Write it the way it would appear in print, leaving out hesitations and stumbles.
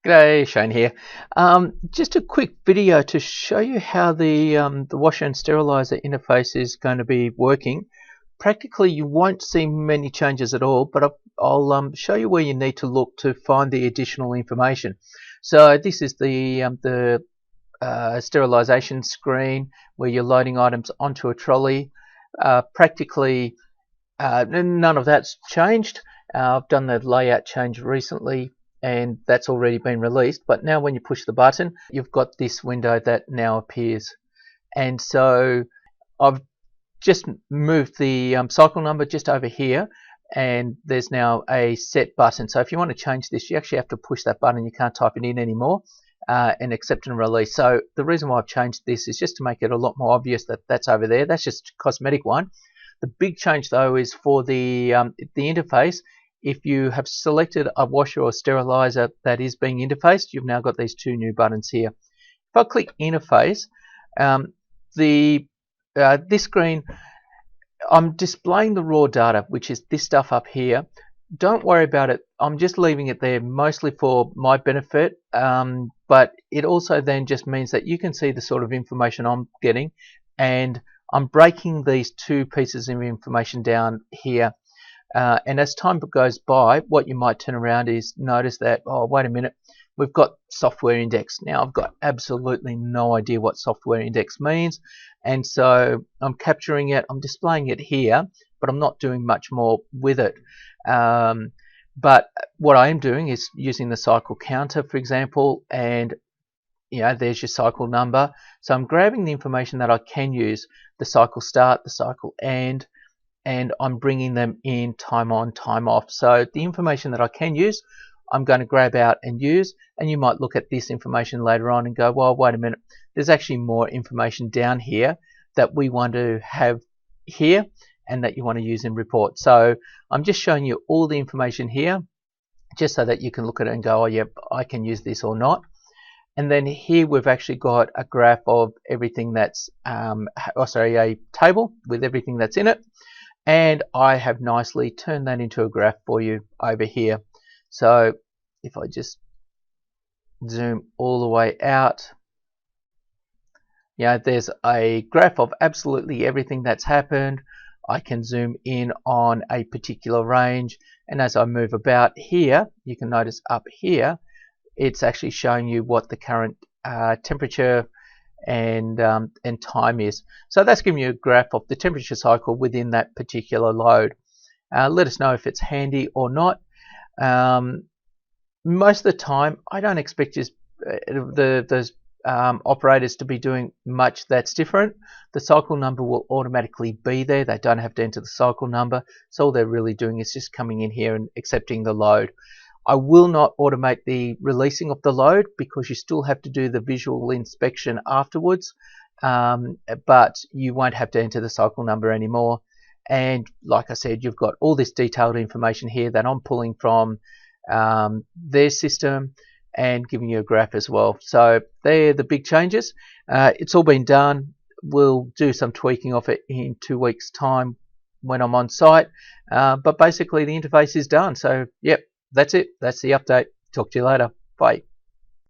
G'day, Shane here. Just a quick video to show you how the washer and sterilizer interface is going to be working. Practically, you won't see many changes at all, but I'll show you where you need to look to find the additional information. So this is the sterilization screen where you're loading items onto a trolley. Practically, none of that's changed. I've done the layout change recently, and that's already been released, but now when you push the button you've got this window that now appears. And so I've just moved the cycle number just over here, and there's now a set button. So if you want to change this, you actually have to push that button. You can't type it in anymore, and accept and release. So the reason why I've changed this is just to make it a lot more obvious that that's over there. That's just a cosmetic one. The big change though is for the interface. If you have selected a washer or sterilizer that is being interfaced, you've now got these two new buttons here. If I click interface, this screen, I'm displaying the raw data, which is this stuff up here. Don't worry about it. I'm just leaving it there mostly for my benefit, but it also then just means that you can see the sort of information I'm getting, and I'm breaking these two pieces of information down here. And as time goes by, what you might turn around is notice that, oh, wait a minute, we've got software index. Now I've got absolutely no idea what software index means, and so I'm capturing it, I'm displaying it here, but I'm not doing much more with it. But what I am doing is using the cycle counter, for example, and there's your cycle number. So I'm grabbing the information that I can use, the cycle start, the cycle end, and I'm bringing them in time on, time off. So the information that I can use, I'm going to grab out and use, and you might look at this information later on and go, well, wait a minute, there's actually more information down here that we want to have here and that you want to use in report. So I'm just showing you all the information here just so that you can look at it and go, oh yep, I can use this or not. And then here we've actually got a graph of everything that's, a table with everything that's in it. And I have nicely turned that into a graph for you over here. So if I just zoom all the way out, there's a graph of absolutely everything that's happened. I can zoom in on a particular range, and as I move about here, you can notice up here it's actually showing you what the current temperature and time is. So that's giving you a graph of the temperature cycle within that particular load. Let us know if it's handy or not. Most of the time I don't expect those operators to be doing much that's different. The cycle number will automatically be there. They don't have to enter the cycle number, so all they're really doing is just coming in here and accepting the load. I will not automate the releasing of the load because you still have to do the visual inspection afterwards, but you won't have to enter the cycle number anymore. And like I said, you've got all this detailed information here that I'm pulling from their system and giving you a graph as well. So they're the big changes. It's all been done. We'll do some tweaking of it in 2 weeks' time when I'm on site, but basically the interface is done. So yep, that's it. That's the update. Talk to you later. Bye.